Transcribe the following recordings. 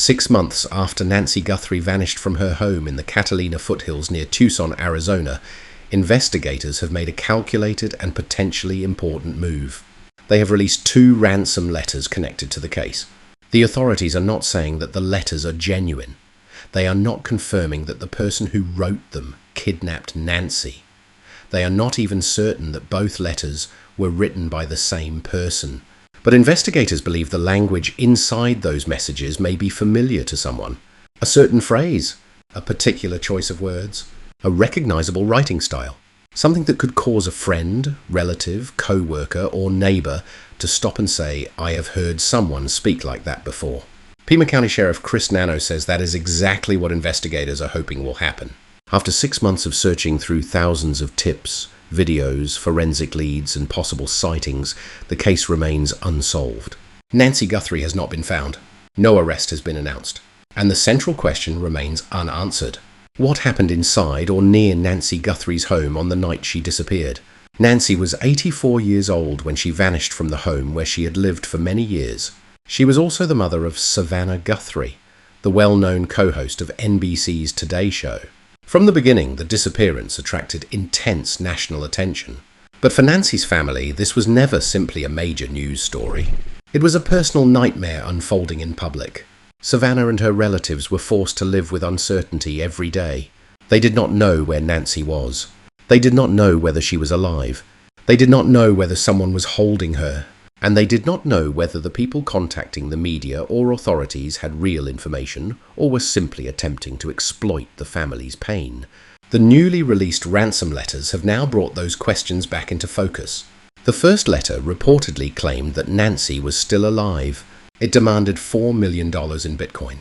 6 months after Nancy Guthrie vanished from her home in the Catalina foothills near Tucson, Arizona, investigators have made a calculated and potentially important move. They have released 2 ransom letters connected to the case. The authorities are not saying that the letters are genuine. They are not confirming that the person who wrote them kidnapped Nancy. They are not even certain that both letters were written by the same person. But investigators believe the language inside those messages may be familiar to someone. A certain phrase, a particular choice of words, a recognizable writing style. Something that could cause a friend, relative, co-worker or neighbor to stop and say, "I have heard someone speak like that before." Pima County Sheriff Chris Nanos says that is exactly what investigators are hoping will happen. After 6 months of searching through thousands of tips, videos, forensic leads and possible sightings, the case remains unsolved. Nancy Guthrie has not been found. No arrest has been announced. And the central question remains unanswered. What happened inside or near Nancy Guthrie's home on the night she disappeared? Nancy was 84 years old when she vanished from the home where she had lived for many years. She was also the mother of Savannah Guthrie, the well-known co-host of NBC's Today Show. From the beginning, the disappearance attracted intense national attention. But for Nancy's family, this was never simply a major news story. It was a personal nightmare unfolding in public. Savannah and her relatives were forced to live with uncertainty every day. They did not know where Nancy was. They did not know whether she was alive. They did not know whether someone was holding her. And they did not know whether the people contacting the media or authorities had real information or were simply attempting to exploit the family's pain. The newly released ransom letters have now brought those questions back into focus. The first letter reportedly claimed that Nancy was still alive. It demanded $4 million in Bitcoin.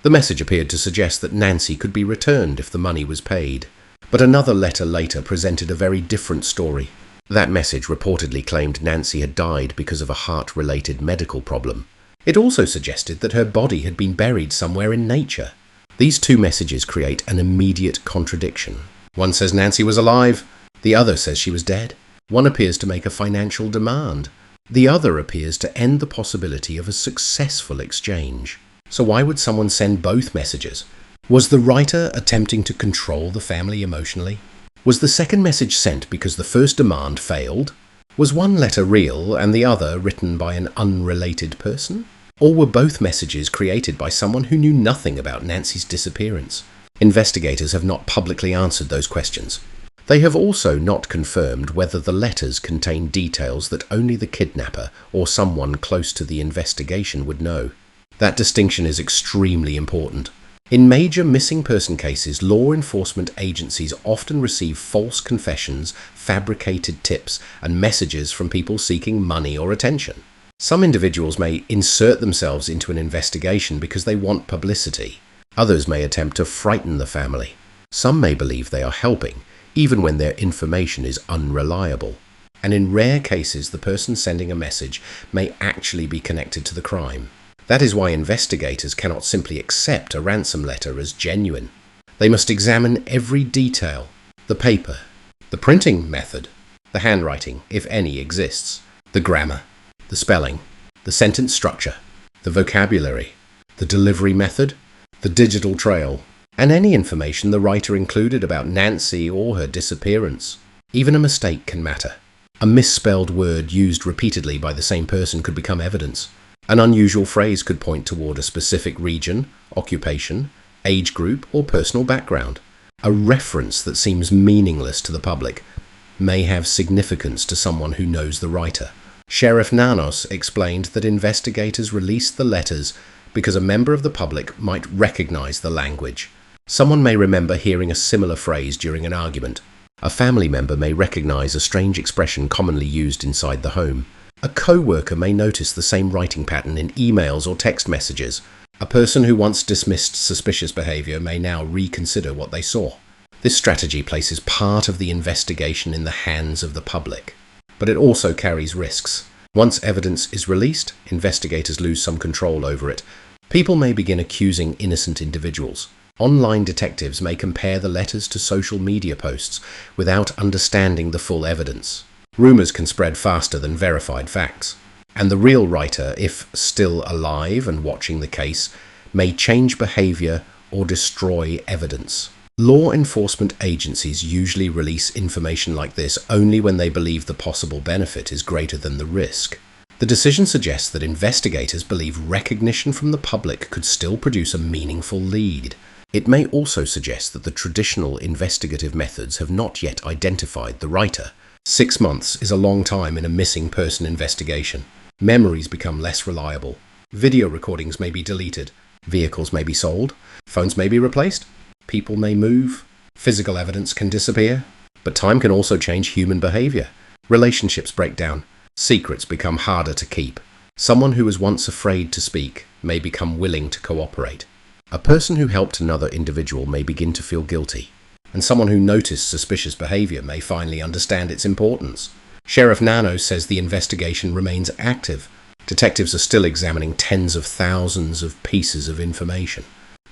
The message appeared to suggest that Nancy could be returned if the money was paid. But another letter later presented a very different story. That message reportedly claimed Nancy had died because of a heart-related medical problem. It also suggested that her body had been buried somewhere in nature. These 2 messages create an immediate contradiction. One says Nancy was alive, the other says she was dead. One appears to make a financial demand. The other appears to end the possibility of a successful exchange. So why would someone send both messages? Was the writer attempting to control the family emotionally? Was the second message sent because the first demand failed? Was one letter real and the other written by an unrelated person? Or were both messages created by someone who knew nothing about Nancy's disappearance? Investigators have not publicly answered those questions. They have also not confirmed whether the letters contain details that only the kidnapper or someone close to the investigation would know. That distinction is extremely important. In major missing person cases, law enforcement agencies often receive false confessions, fabricated tips, and messages from people seeking money or attention. Some individuals may insert themselves into an investigation because they want publicity. Others may attempt to frighten the family. Some may believe they are helping, even when their information is unreliable. And in rare cases, the person sending a message may actually be connected to the crime. That is why investigators cannot simply accept a ransom letter as genuine. They must examine every detail, the paper, the printing method, the handwriting, if any exists, the grammar, the spelling, the sentence structure, the vocabulary, the delivery method, the digital trail, and any information the writer included about Nancy or her disappearance. Even a mistake can matter. A misspelled word used repeatedly by the same person could become evidence. An unusual phrase could point toward a specific region, occupation, age group, or personal background. A reference that seems meaningless to the public may have significance to someone who knows the writer. Sheriff Nanos explained that investigators released the letters because a member of the public might recognize the language. Someone may remember hearing a similar phrase during an argument. A family member may recognize a strange expression commonly used inside the home. A co-worker may notice the same writing pattern in emails or text messages. A person who once dismissed suspicious behavior may now reconsider what they saw. This strategy places part of the investigation in the hands of the public. But it also carries risks. Once evidence is released, investigators lose some control over it. People may begin accusing innocent individuals. Online detectives may compare the letters to social media posts without understanding the full evidence. Rumors can spread faster than verified facts. And the real writer, if still alive and watching the case, may change behavior or destroy evidence. Law enforcement agencies usually release information like this only when they believe the possible benefit is greater than the risk. The decision suggests that investigators believe recognition from the public could still produce a meaningful lead. It may also suggest that the traditional investigative methods have not yet identified the writer. 6 months is a long time in a missing person investigation. Memories become less reliable. Video recordings may be deleted. Vehicles may be sold. Phones may be replaced. People may move. Physical evidence can disappear. But time can also change human behavior. Relationships break down. Secrets become harder to keep. Someone who was once afraid to speak may become willing to cooperate. A person who helped another individual may begin to feel guilty. And someone who noticed suspicious behavior may finally understand its importance. Sheriff Nanos says the investigation remains active. Detectives are still examining tens of thousands of pieces of information.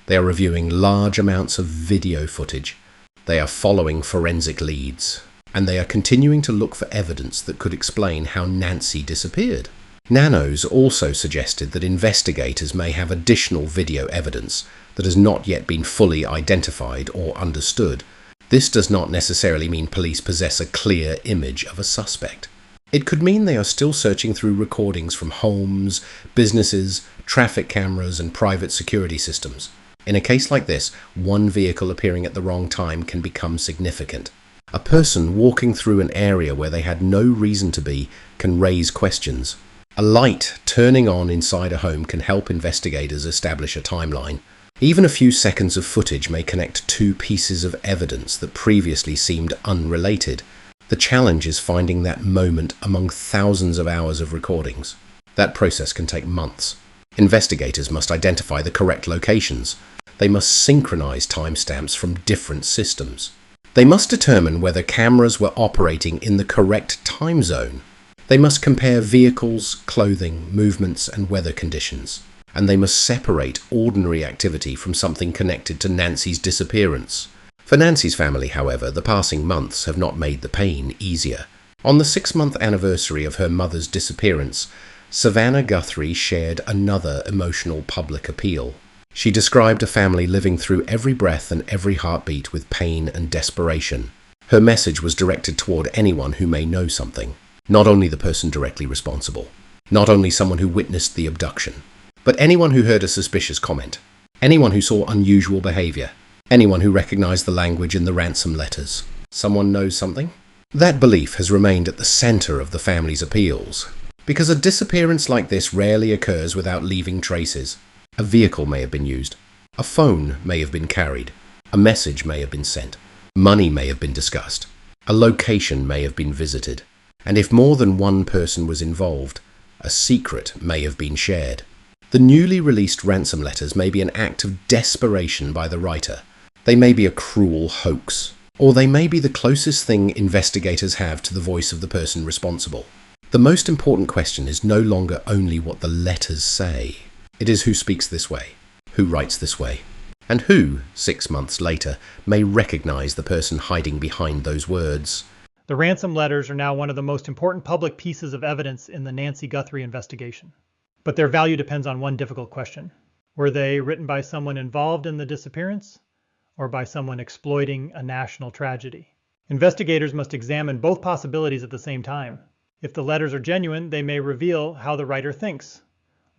They are reviewing large amounts of video footage. They are following forensic leads. And they are continuing to look for evidence that could explain how Nancy disappeared. Nanos also suggested that investigators may have additional video evidence that has not yet been fully identified or understood. This does not necessarily mean police possess a clear image of a suspect. It could mean they are still searching through recordings from homes, businesses, traffic cameras, and private security systems. In a case like this, one vehicle appearing at the wrong time can become significant. A person walking through an area where they had no reason to be can raise questions. A light turning on inside a home can help investigators establish a timeline. Even a few seconds of footage may connect two pieces of evidence that previously seemed unrelated. The challenge is finding that moment among thousands of hours of recordings. That process can take months. Investigators must identify the correct locations. They must synchronize timestamps from different systems. They must determine whether cameras were operating in the correct time zone. They must compare vehicles, clothing, movements, and weather conditions. And they must separate ordinary activity from something connected to Nancy's disappearance. For Nancy's family, however, the passing months have not made the pain easier. On the 6-month anniversary of her mother's disappearance, Savannah Guthrie shared another emotional public appeal. She described a family living through every breath and every heartbeat with pain and desperation. Her message was directed toward anyone who may know something, not only the person directly responsible, not only someone who witnessed the abduction, but anyone who heard a suspicious comment, anyone who saw unusual behavior, anyone who recognized the language in the ransom letters. Someone knows something? That belief has remained at the center of the family's appeals, because a disappearance like this rarely occurs without leaving traces. A vehicle may have been used. A phone may have been carried. A message may have been sent. Money may have been discussed. A location may have been visited. And if more than one person was involved, a secret may have been shared. The newly released ransom letters may be an act of desperation by the writer. They may be a cruel hoax. Or they may be the closest thing investigators have to the voice of the person responsible. The most important question is no longer only what the letters say. It is who speaks this way, who writes this way, and who, 6 months later, may recognize the person hiding behind those words. The ransom letters are now one of the most important public pieces of evidence in the Nancy Guthrie investigation. But their value depends on one difficult question. Were they written by someone involved in the disappearance, or by someone exploiting a national tragedy? Investigators must examine both possibilities at the same time. If the letters are genuine, they may reveal how the writer thinks,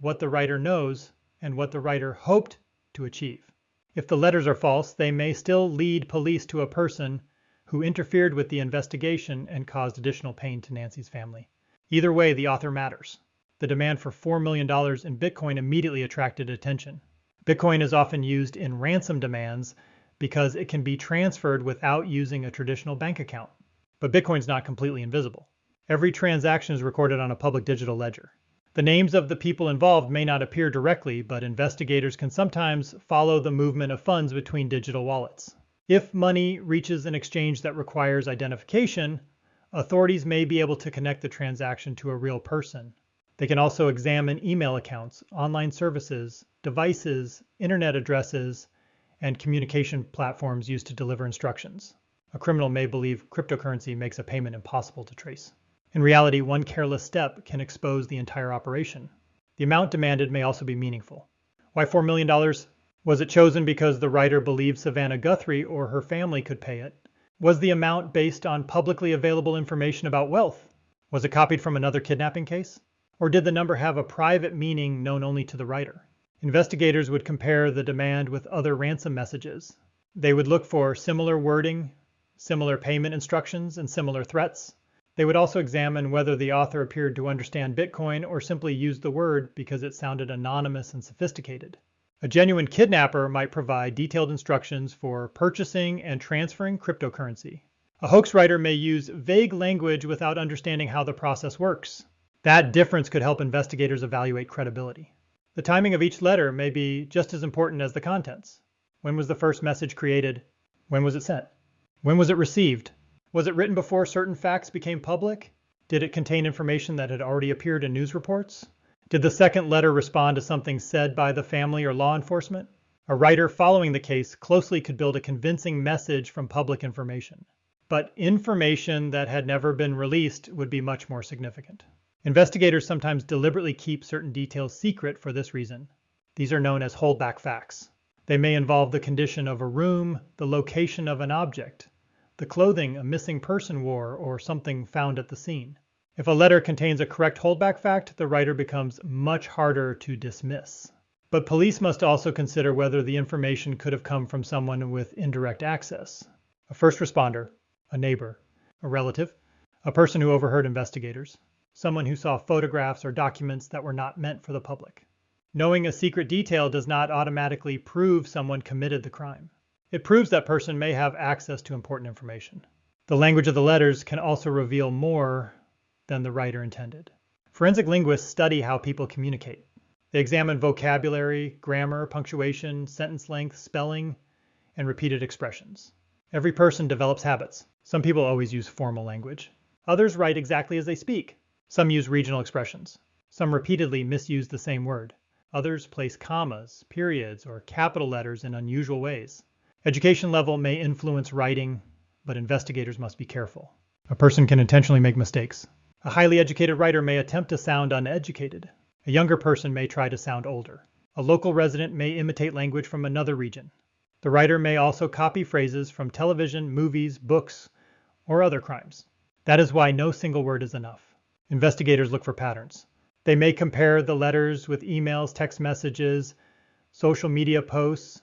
what the writer knows, and what the writer hoped to achieve. If the letters are false, they may still lead police to a person who interfered with the investigation and caused additional pain to Nancy's family. Either way, the author matters. The demand for $4 million in Bitcoin immediately attracted attention. Bitcoin is often used in ransom demands because it can be transferred without using a traditional bank account. But Bitcoin's not completely invisible. Every transaction is recorded on a public digital ledger. The names of the people involved may not appear directly, but investigators can sometimes follow the movement of funds between digital wallets. If money reaches an exchange that requires identification, authorities may be able to connect the transaction to a real person. They can also examine email accounts, online services, devices, internet addresses, and communication platforms used to deliver instructions. A criminal may believe cryptocurrency makes a payment impossible to trace. In reality, one careless step can expose the entire operation. The amount demanded may also be meaningful. Why $4 million? Was it chosen because the writer believed Savannah Guthrie or her family could pay it? Was the amount based on publicly available information about wealth? Was it copied from another kidnapping case? Or did the number have a private meaning known only to the writer? Investigators would compare the demand with other ransom messages. They would look for similar wording, similar payment instructions, and similar threats. They would also examine whether the author appeared to understand Bitcoin or simply used the word because it sounded anonymous and sophisticated. A genuine kidnapper might provide detailed instructions for purchasing and transferring cryptocurrency. A hoax writer may use vague language without understanding how the process works. That difference could help investigators evaluate credibility. The timing of each letter may be just as important as the contents. When was the first message created? When was it sent? When was it received? Was it written before certain facts became public? Did it contain information that had already appeared in news reports? Did the second letter respond to something said by the family or law enforcement? A writer following the case closely could build a convincing message from public information. But information that had never been released would be much more significant. Investigators sometimes deliberately keep certain details secret for this reason. These are known as holdback facts. They may involve the condition of a room, the location of an object, the clothing a missing person wore, or something found at the scene. If a letter contains a correct holdback fact, the writer becomes much harder to dismiss. But police must also consider whether the information could have come from someone with indirect access. A first responder, a neighbor, a relative, a person who overheard investigators, someone who saw photographs or documents that were not meant for the public. Knowing a secret detail does not automatically prove someone committed the crime. It proves that person may have access to important information. The language of the letters can also reveal more than the writer intended. Forensic linguists study how people communicate. They examine vocabulary, grammar, punctuation, sentence length, spelling, and repeated expressions. Every person develops habits. Some people always use formal language. Others write exactly as they speak. Some use regional expressions. Some repeatedly misuse the same word. Others place commas, periods, or capital letters in unusual ways. Education level may influence writing, but investigators must be careful. A person can intentionally make mistakes. A highly educated writer may attempt to sound uneducated. A younger person may try to sound older. A local resident may imitate language from another region. The writer may also copy phrases from television, movies, books, or other crimes. That is why no single word is enough. Investigators look for patterns. They may compare the letters with emails, text messages, social media posts,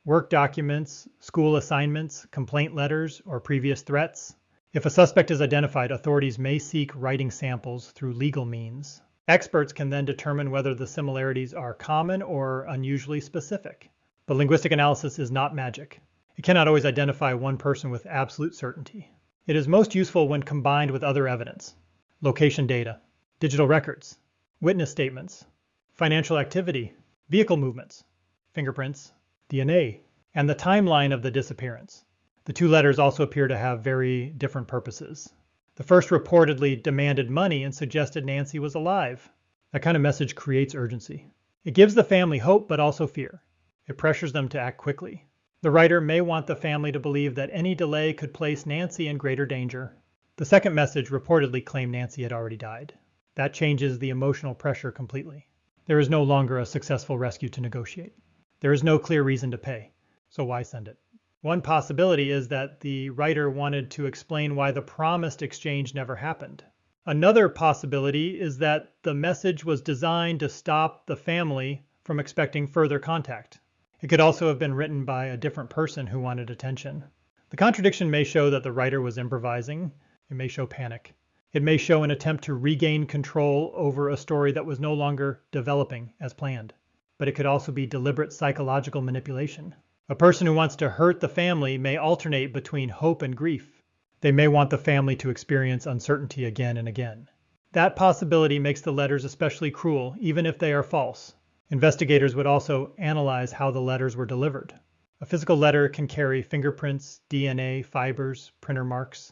work documents, school assignments, complaint letters, or previous threats. If a suspect is identified, authorities may seek writing samples through legal means. Experts can then determine whether the similarities are common or unusually specific. But linguistic analysis is not magic. It cannot always identify one person with absolute certainty. It is most useful when combined with other evidence: location data, digital records, witness statements, financial activity, vehicle movements, fingerprints, DNA, and the timeline of the disappearance. The two letters also appear to have very different purposes. The first reportedly demanded money and suggested Nancy was alive. That kind of message creates urgency. It gives the family hope, but also fear. It pressures them to act quickly. The writer may want the family to believe that any delay could place Nancy in greater danger. The second message reportedly claimed Nancy had already died. That changes the emotional pressure completely. There is no longer a successful rescue to negotiate. There is no clear reason to pay, so why send it? One possibility is that the writer wanted to explain why the promised exchange never happened. Another possibility is that the message was designed to stop the family from expecting further contact. It could also have been written by a different person who wanted attention. The contradiction may show that the writer was improvising. It may show panic. It may show an attempt to regain control over a story that was no longer developing as planned. But it could also be deliberate psychological manipulation. A person who wants to hurt the family may alternate between hope and grief. They may want the family to experience uncertainty again and again. That possibility makes the letters especially cruel, even if they are false. Investigators would also analyze how the letters were delivered. A physical letter can carry fingerprints, DNA, fibers, printer marks,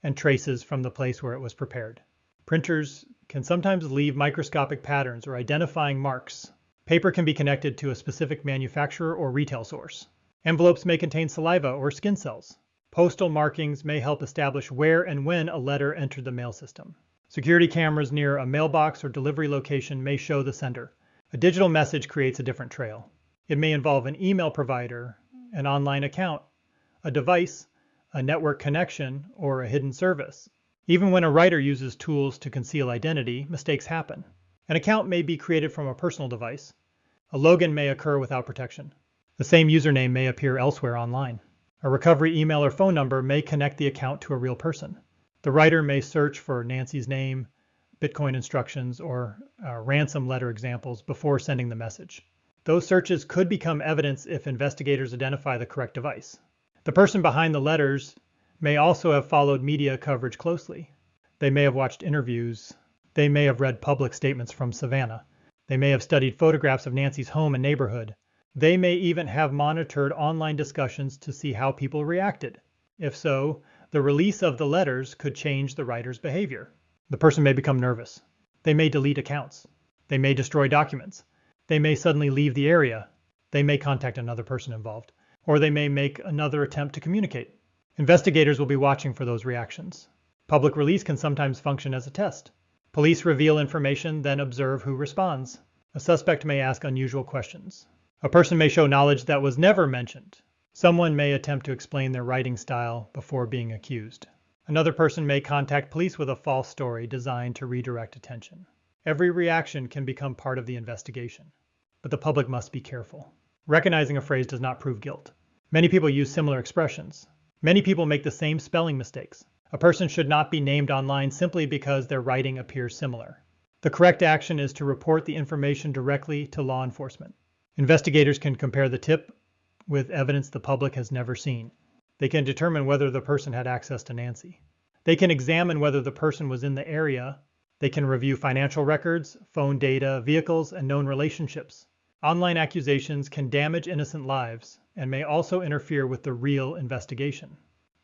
and traces from the place where it was prepared. Printers can sometimes leave microscopic patterns or identifying marks. Paper can be connected to a specific manufacturer or retail source. Envelopes may contain saliva or skin cells. Postal markings may help establish where and when a letter entered the mail system. Security cameras near a mailbox or delivery location may show the sender. A digital message creates a different trail. It may involve an email provider, an online account, a device, a network connection, or a hidden service. Even when a writer uses tools to conceal identity, mistakes happen. An account may be created from a personal device. A login may occur without protection. The same username may appear elsewhere online. A recovery email or phone number may connect the account to a real person. The writer may search for Nancy's name, Bitcoin instructions, or ransom letter examples before sending the message. Those searches could become evidence if investigators identify the correct device. The person behind the letters may also have followed media coverage closely. They may have watched interviews. They may have read public statements from Savannah. They may have studied photographs of Nancy's home and neighborhood. They may even have monitored online discussions to see how people reacted. If so, the release of the letters could change the writer's behavior. The person may become nervous. They may delete accounts. They may destroy documents. They may suddenly leave the area. They may contact another person involved. Or they may make another attempt to communicate. Investigators will be watching for those reactions. Public release can sometimes function as a test. Police reveal information, then observe who responds. A suspect may ask unusual questions. A person may show knowledge that was never mentioned. Someone may attempt to explain their writing style before being accused. Another person may contact police with a false story designed to redirect attention. Every reaction can become part of the investigation, but the public must be careful. Recognizing a phrase does not prove guilt. Many people use similar expressions. Many people make the same spelling mistakes. A person should not be named online simply because their writing appears similar. The correct action is to report the information directly to law enforcement. Investigators can compare the tip with evidence the public has never seen. They can determine whether the person had access to Nancy. They can examine whether the person was in the area. They can review financial records, phone data, vehicles, and known relationships. Online accusations can damage innocent lives and may also interfere with the real investigation.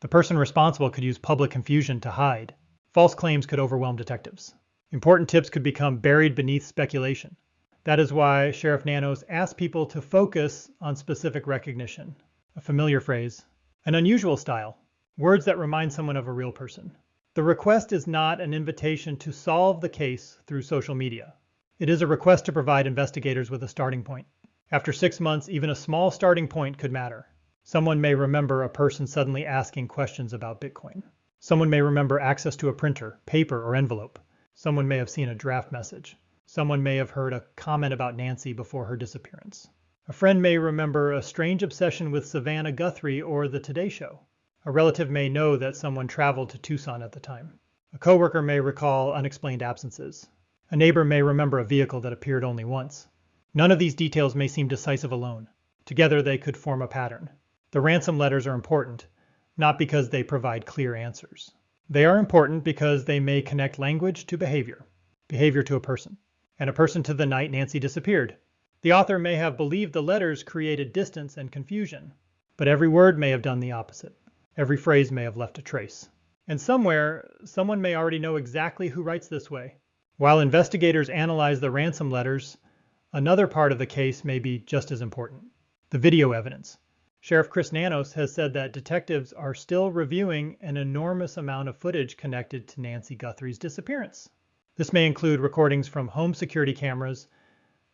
The person responsible could use public confusion to hide. False claims could overwhelm detectives. Important tips could become buried beneath speculation. That is why Sheriff Nanos asked people to focus on specific recognition, a familiar phrase, an unusual style, words that remind someone of a real person. The request is not an invitation to solve the case through social media. It is a request to provide investigators with a starting point. After 6 months, even a small starting point could matter. Someone may remember a person suddenly asking questions about Bitcoin. Someone may remember access to a printer, paper, or envelope. Someone may have seen a draft message. Someone may have heard a comment about Nancy before her disappearance. A friend may remember a strange obsession with Savannah Guthrie or the Today Show. A relative may know that someone traveled to Tucson at the time. A coworker may recall unexplained absences. A neighbor may remember a vehicle that appeared only once. None of these details may seem decisive alone. Together they could form a pattern. The ransom letters are important, not because they provide clear answers. They are important because they may connect language to behavior, behavior to a person, and a person to the night Nancy disappeared. The author may have believed the letters created distance and confusion, but every word may have done the opposite. Every phrase may have left a trace. And somewhere, someone may already know exactly who writes this way. While investigators analyze the ransom letters, another part of the case may be just as important: the video evidence. Sheriff Chris Nanos has said that detectives are still reviewing an enormous amount of footage connected to Nancy Guthrie's disappearance. This may include recordings from home security cameras,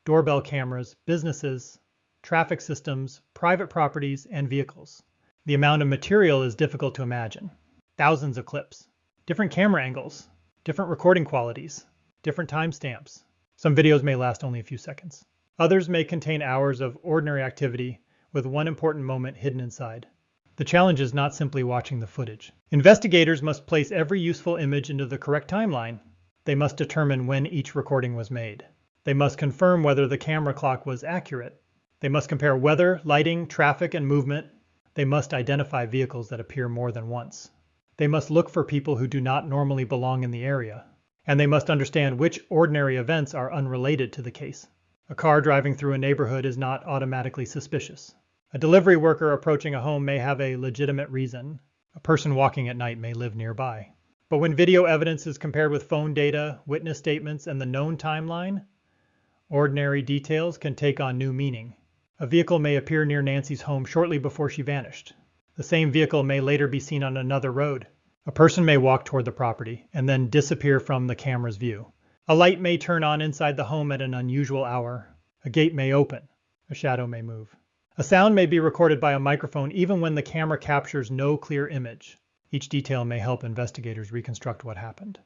doorbell cameras, businesses, traffic systems, private properties, and vehicles. The amount of material is difficult to imagine. Thousands of clips, different camera angles, different recording qualities, different timestamps. Some videos may last only a few seconds. Others may contain hours of ordinary activity with one important moment hidden inside. The challenge is not simply watching the footage. Investigators must place every useful image into the correct timeline. They must determine when each recording was made. They must confirm whether the camera clock was accurate. They must compare weather, lighting, traffic, and movement. They must identify vehicles that appear more than once. They must look for people who do not normally belong in the area. And they must understand which ordinary events are unrelated to the case. A car driving through a neighborhood is not automatically suspicious. A delivery worker approaching a home may have a legitimate reason. A person walking at night may live nearby. But when video evidence is compared with phone data, witness statements, and the known timeline, ordinary details can take on new meaning. A vehicle may appear near Nancy's home shortly before she vanished. The same vehicle may later be seen on another road. A person may walk toward the property and then disappear from the camera's view. A light may turn on inside the home at an unusual hour. A gate may open. A shadow may move. A sound may be recorded by a microphone even when the camera captures no clear image. Each detail may help investigators reconstruct what happened.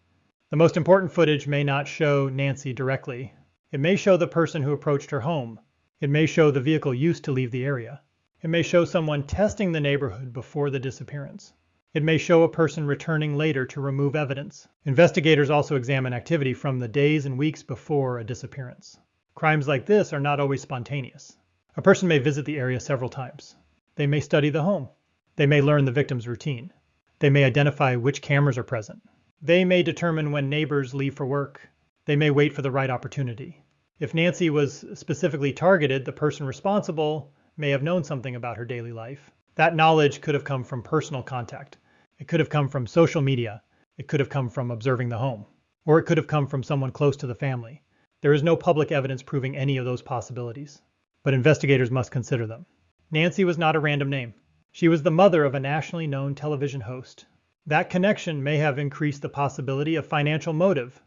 The most important footage may not show Nancy directly. It may show the person who approached her home. It may show the vehicle used to leave the area. It may show someone testing the neighborhood before the disappearance. It may show a person returning later to remove evidence. Investigators also examine activity from the days and weeks before a disappearance. Crimes like this are not always spontaneous. A person may visit the area several times. They may study the home. They may learn the victim's routine. They may identify which cameras are present. They may determine when neighbors leave for work. They may wait for the right opportunity. If Nancy was specifically targeted, the person responsible may have known something about her daily life. That knowledge could have come from personal contact. It could have come from social media. It could have come from observing the home. Or it could have come from someone close to the family. There is no public evidence proving any of those possibilities, but investigators must consider them. Nancy was not a random name. She was the mother of a nationally known television host. That connection may have increased the possibility of financial motive,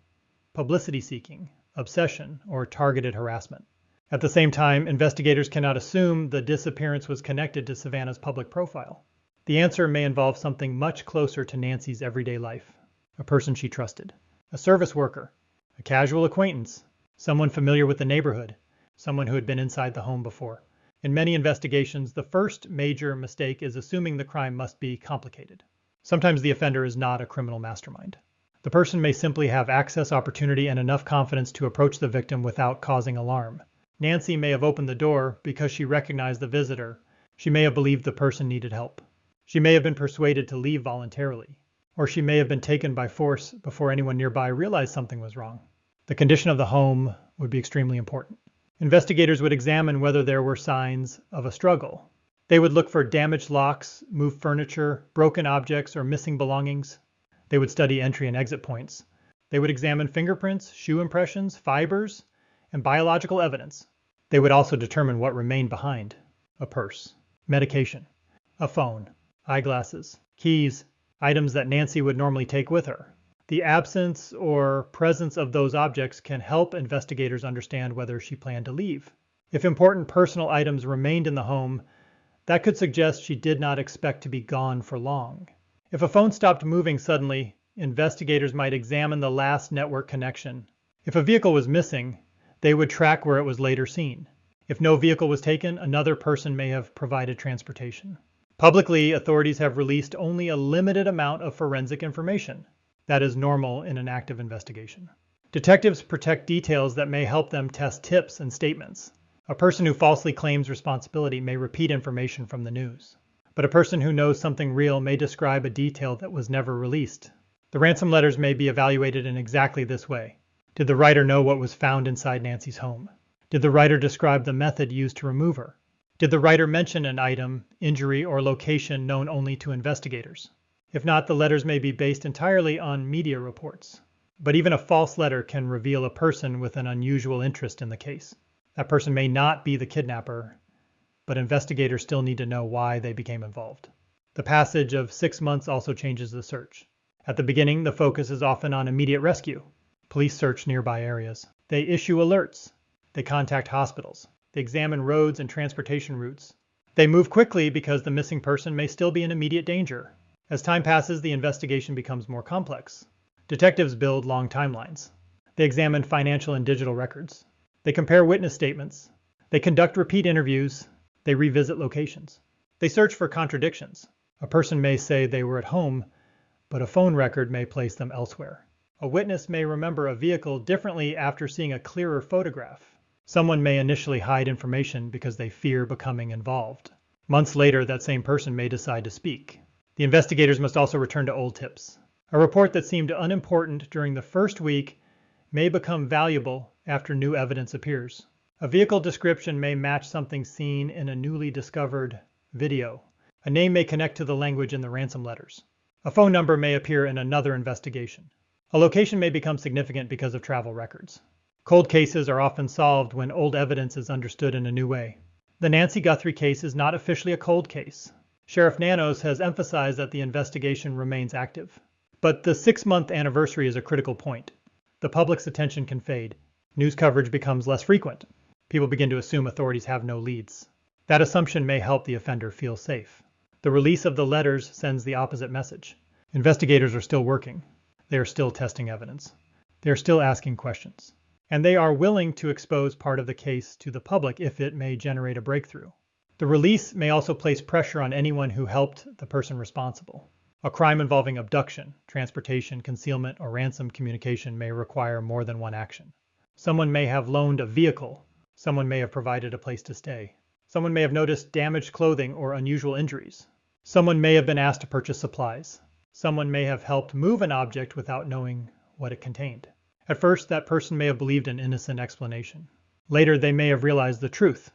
publicity seeking, obsession, or targeted harassment. At the same time, investigators cannot assume the disappearance was connected to Savannah's public profile. The answer may involve something much closer to Nancy's everyday life. A person she trusted. A service worker. A casual acquaintance. Someone familiar with the neighborhood. Someone who had been inside the home before. In many investigations, the first major mistake is assuming the crime must be complicated. Sometimes the offender is not a criminal mastermind. The person may simply have access, opportunity, and enough confidence to approach the victim without causing alarm. Nancy may have opened the door because she recognized the visitor. She may have believed the person needed help. She may have been persuaded to leave voluntarily. Or she may have been taken by force before anyone nearby realized something was wrong. The condition of the home would be extremely important. Investigators would examine whether there were signs of a struggle. They would look for damaged locks, moved furniture, broken objects, or missing belongings. They would study entry and exit points. They would examine fingerprints, shoe impressions, fibers, and biological evidence. They would also determine what remained behind: a purse, medication, a phone, eyeglasses, keys, items that Nancy would normally take with her. The absence or presence of those objects can help investigators understand whether she planned to leave. If important personal items remained in the home, that could suggest she did not expect to be gone for long. If a phone stopped moving suddenly, investigators might examine the last network connection. If a vehicle was missing, they would track where it was later seen. If no vehicle was taken, another person may have provided transportation. Publicly, authorities have released only a limited amount of forensic information. That is normal in an active investigation. Detectives protect details that may help them test tips and statements. A person who falsely claims responsibility may repeat information from the news. But a person who knows something real may describe a detail that was never released. The ransom letters may be evaluated in exactly this way. Did the writer know what was found inside Nancy's home? Did the writer describe the method used to remove her? Did the writer mention an item, injury, or location known only to investigators? If not, the letters may be based entirely on media reports. But even a false letter can reveal a person with an unusual interest in the case. That person may not be the kidnapper, but investigators still need to know why they became involved. The passage of 6 months also changes the search. At the beginning, the focus is often on immediate rescue. Police search nearby areas. They issue alerts. They contact hospitals. They examine roads and transportation routes. They move quickly because the missing person may still be in immediate danger. As time passes, the investigation becomes more complex. Detectives build long timelines. They examine financial and digital records. They compare witness statements. They conduct repeat interviews. They revisit locations. They search for contradictions. A person may say they were at home, but a phone record may place them elsewhere. A witness may remember a vehicle differently after seeing a clearer photograph. Someone may initially hide information because they fear becoming involved. Months later, that same person may decide to speak. The investigators must also return to old tips. A report that seemed unimportant during the first week may become valuable after new evidence appears. A vehicle description may match something seen in a newly discovered video. A name may connect to the language in the ransom letters. A phone number may appear in another investigation. A location may become significant because of travel records. Cold cases are often solved when old evidence is understood in a new way. The Nancy Guthrie case is not officially a cold case. Sheriff Nanos has emphasized that the investigation remains active. But the 6-month anniversary is a critical point. The public's attention can fade. News coverage becomes less frequent. People begin to assume authorities have no leads. That assumption may help the offender feel safe. The release of the letters sends the opposite message. Investigators are still working. They are still testing evidence. They are still asking questions. And they are willing to expose part of the case to the public if it may generate a breakthrough. The release may also place pressure on anyone who helped the person responsible. A crime involving abduction, transportation, concealment, or ransom communication may require more than one action. Someone may have loaned a vehicle. Someone may have provided a place to stay. Someone may have noticed damaged clothing or unusual injuries. Someone may have been asked to purchase supplies. Someone may have helped move an object without knowing what it contained. At first, that person may have believed an innocent explanation. Later, they may have realized the truth.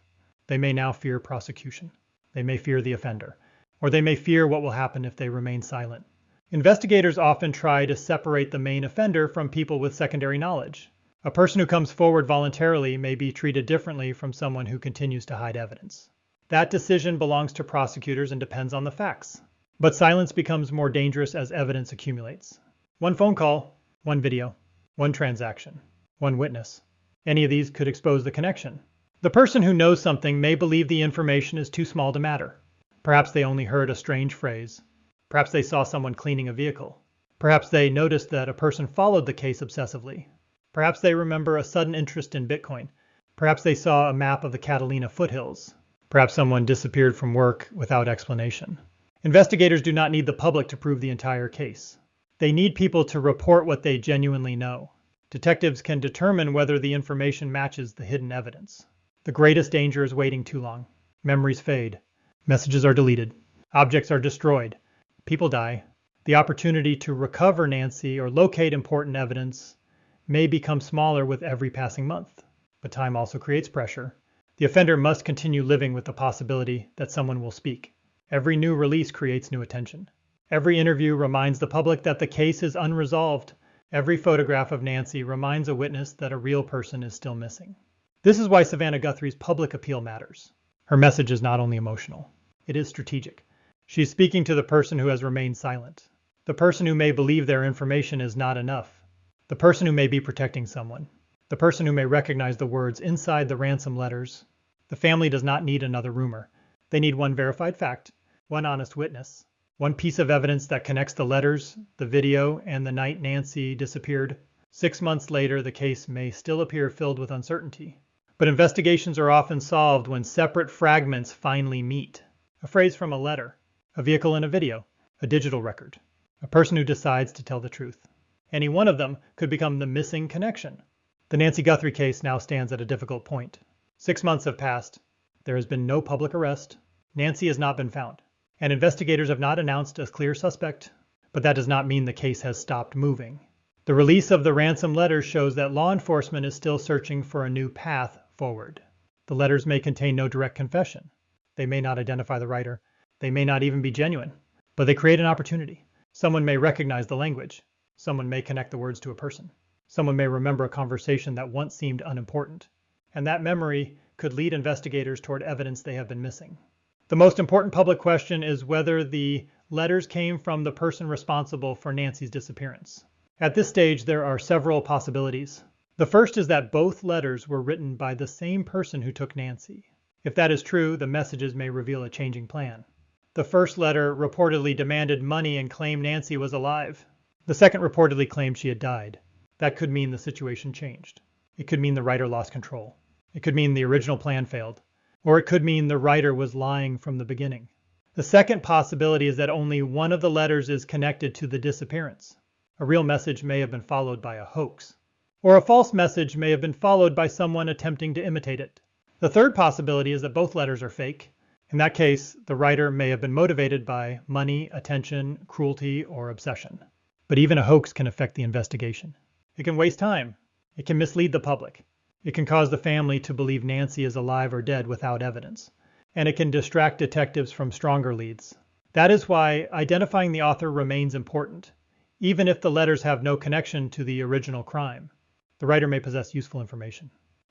They may now fear prosecution. They may fear the offender. Or they may fear what will happen if they remain silent. Investigators often try to separate the main offender from people with secondary knowledge. A person who comes forward voluntarily may be treated differently from someone who continues to hide evidence. That decision belongs to prosecutors and depends on the facts. But silence becomes more dangerous as evidence accumulates. One phone call, one video, one transaction, one witness. Any of these could expose the connection. The person who knows something may believe the information is too small to matter. Perhaps they only heard a strange phrase. Perhaps they saw someone cleaning a vehicle. Perhaps they noticed that a person followed the case obsessively. Perhaps they remember a sudden interest in Bitcoin. Perhaps they saw a map of the Catalina foothills. Perhaps someone disappeared from work without explanation. Investigators do not need the public to prove the entire case. They need people to report what they genuinely know. Detectives can determine whether the information matches the hidden evidence. The greatest danger is waiting too long. Memories fade. Messages are deleted. Objects are destroyed. People die. The opportunity to recover Nancy or locate important evidence may become smaller with every passing month. But time also creates pressure. The offender must continue living with the possibility that someone will speak. Every new release creates new attention. Every interview reminds the public that the case is unresolved. Every photograph of Nancy reminds a witness that a real person is still missing. This is why Savannah Guthrie's public appeal matters. Her message is not only emotional, it is strategic. She's speaking to the person who has remained silent, the person who may believe their information is not enough, the person who may be protecting someone, the person who may recognize the words inside the ransom letters. The family does not need another rumor. They need one verified fact, one honest witness, one piece of evidence that connects the letters, the video, and the night Nancy disappeared. 6 months later, the case may still appear filled with uncertainty. But investigations are often solved when separate fragments finally meet. A phrase from a letter, a vehicle in a video, a digital record, a person who decides to tell the truth. Any one of them could become the missing connection. The Nancy Guthrie case now stands at a difficult point. 6 months have passed. There has been no public arrest. Nancy has not been found. And investigators have not announced a clear suspect, but that does not mean the case has stopped moving. The release of the ransom letters shows that law enforcement is still searching for a new path forward. The letters may contain no direct confession. They may not identify the writer. They may not even be genuine, but they create an opportunity. Someone may recognize the language. Someone may connect the words to a person. Someone may remember a conversation that once seemed unimportant. And that memory could lead investigators toward evidence they have been missing. The most important public question is whether the letters came from the person responsible for Nancy's disappearance. At this stage, there are several possibilities. The first is that both letters were written by the same person who took Nancy. If that is true, the messages may reveal a changing plan. The first letter reportedly demanded money and claimed Nancy was alive. The second reportedly claimed she had died. That could mean the situation changed. It could mean the writer lost control. It could mean the original plan failed. Or it could mean the writer was lying from the beginning. The second possibility is that only one of the letters is connected to the disappearance. A real message may have been followed by a hoax. Or a false message may have been followed by someone attempting to imitate it. The third possibility is that both letters are fake. In that case, the writer may have been motivated by money, attention, cruelty, or obsession. But even a hoax can affect the investigation. It can waste time. It can mislead the public. It can cause the family to believe Nancy is alive or dead without evidence. And it can distract detectives from stronger leads. That is why identifying the author remains important, even if the letters have no connection to the original crime. The writer may possess useful information.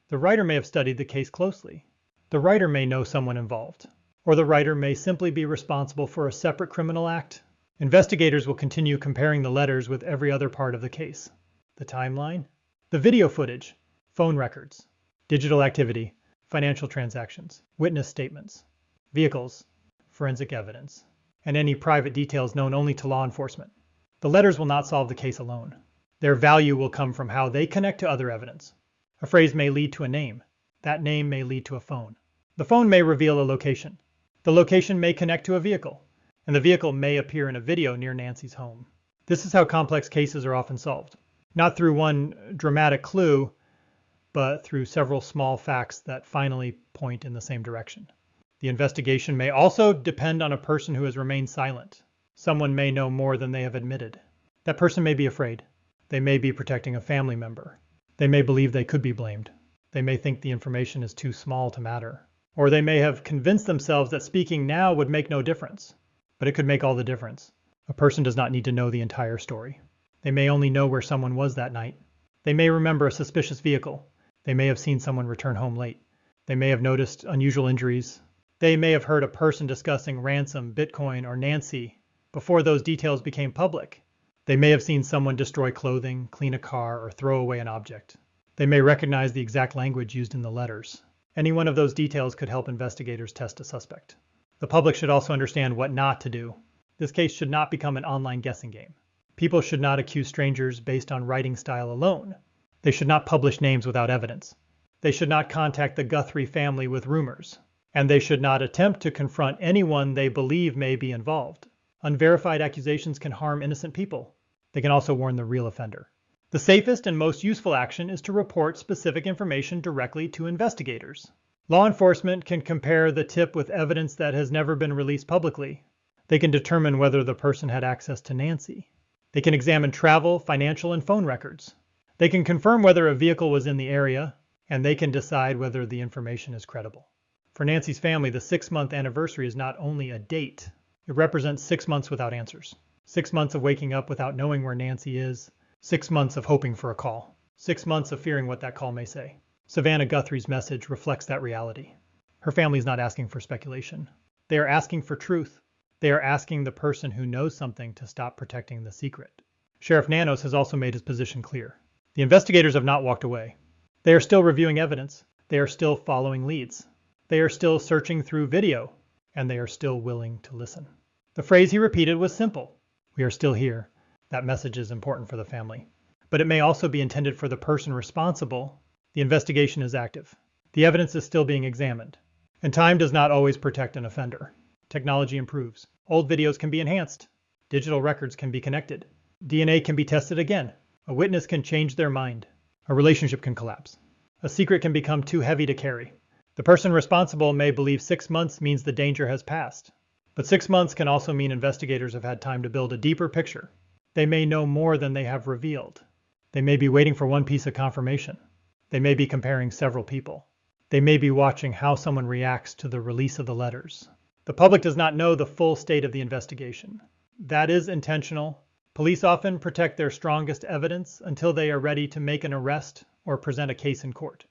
The writer may have studied the case closely. The writer may know someone involved. Or the writer may simply be responsible for a separate criminal act. Investigators will continue comparing the letters with every other part of the case. The timeline, the video footage, phone records, digital activity, financial transactions, witness statements, vehicles, forensic evidence, and any private details known only to law enforcement. The letters will not solve the case alone. Their value will come from how they connect to other evidence. A phrase may lead to a name. That name may lead to a phone. The phone may reveal a location. The location may connect to a vehicle, and the vehicle may appear in a video near Nancy's home. This is how complex cases are often solved. Not through one dramatic clue, but through several small facts that finally point in the same direction. The investigation may also depend on a person who has remained silent. Someone may know more than they have admitted. That person may be afraid. They may be protecting a family member. They may believe they could be blamed. They may think the information is too small to matter. Or they may have convinced themselves that speaking now would make no difference. But it could make all the difference. A person does not need to know the entire story. They may only know where someone was that night. They may remember a suspicious vehicle. They may have seen someone return home late. They may have noticed unusual injuries. They may have heard a person discussing Ransom, Bitcoin, or Nancy before those details became public. They may have seen someone destroy clothing, clean a car, or throw away an object. They may recognize the exact language used in the letters. Any one of those details could help investigators test a suspect. The public should also understand what not to do. This case should not become an online guessing game. People should not accuse strangers based on writing style alone. They should not publish names without evidence. They should not contact the Guthrie family with rumors. And they should not attempt to confront anyone they believe may be involved. Unverified accusations can harm innocent people. They can also warn the real offender. The safest and most useful action is to report specific information directly to investigators. Law enforcement can compare the tip with evidence that has never been released publicly. They can determine whether the person had access to Nancy. They can examine travel, financial, and phone records. They can confirm whether a vehicle was in the area, and they can decide whether the information is credible. For Nancy's family, the 6-month anniversary is not only a date. It represents 6 months without answers. 6 months of waking up without knowing where Nancy is. 6 months of hoping for a call. 6 months of fearing what that call may say. Savannah Guthrie's message reflects that reality. Her family is not asking for speculation. They are asking for truth. They are asking the person who knows something to stop protecting the secret. Sheriff Nanos has also made his position clear. The investigators have not walked away. They are still reviewing evidence. They are still following leads. They are still searching through video, and they are still willing to listen. The phrase he repeated was simple. We are still here. That message is important for the family. But it may also be intended for the person responsible. The investigation is active. The evidence is still being examined. And time does not always protect an offender. Technology improves. Old videos can be enhanced. Digital records can be connected. DNA can be tested again. A witness can change their mind. A relationship can collapse. A secret can become too heavy to carry. The person responsible may believe 6 months means the danger has passed. But 6 months can also mean investigators have had time to build a deeper picture. They may know more than they have revealed. They may be waiting for one piece of confirmation. They may be comparing several people. They may be watching how someone reacts to the release of the letters. The public does not know the full state of the investigation. That is intentional. Police often protect their strongest evidence until they are ready to make an arrest or present a case in court.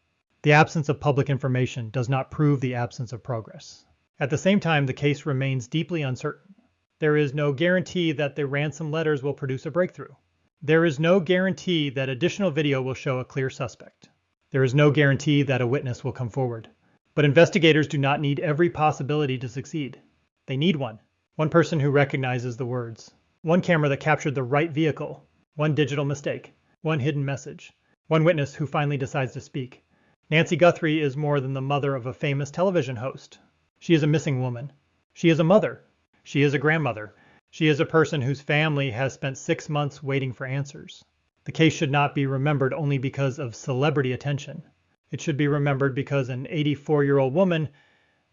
The absence of public information does not prove the absence of progress. At the same time, the case remains deeply uncertain. There is no guarantee that the ransom letters will produce a breakthrough. There is no guarantee that additional video will show a clear suspect. There is no guarantee that a witness will come forward. But investigators do not need every possibility to succeed. They need one. One person who recognizes the words. One camera that captured the right vehicle. One digital mistake. One hidden message. One witness who finally decides to speak. Nancy Guthrie is more than the mother of a famous television host. She is a missing woman. She is a mother. She is a grandmother. She is a person whose family has spent 6 months waiting for answers. The case should not be remembered only because of celebrity attention. It should be remembered because an 84-year-old woman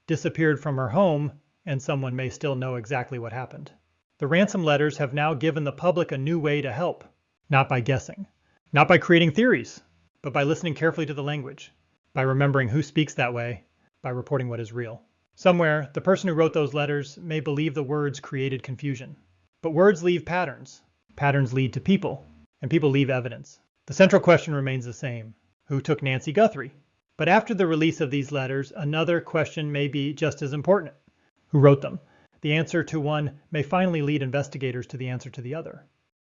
disappeared from her home, and someone may still know exactly what happened. The ransom letters have now given the public a new way to help, not by guessing, not by creating theories, but by listening carefully to the language, by remembering who speaks that way, by reporting what is real. Somewhere, the person who wrote those letters may believe the words created confusion. But words leave patterns. Patterns lead to people, and people leave evidence. The central question remains the same. Who took Nancy Guthrie? But after the release of these letters, another question may be just as important. Who wrote them? The answer to one may finally lead investigators to the answer to the other.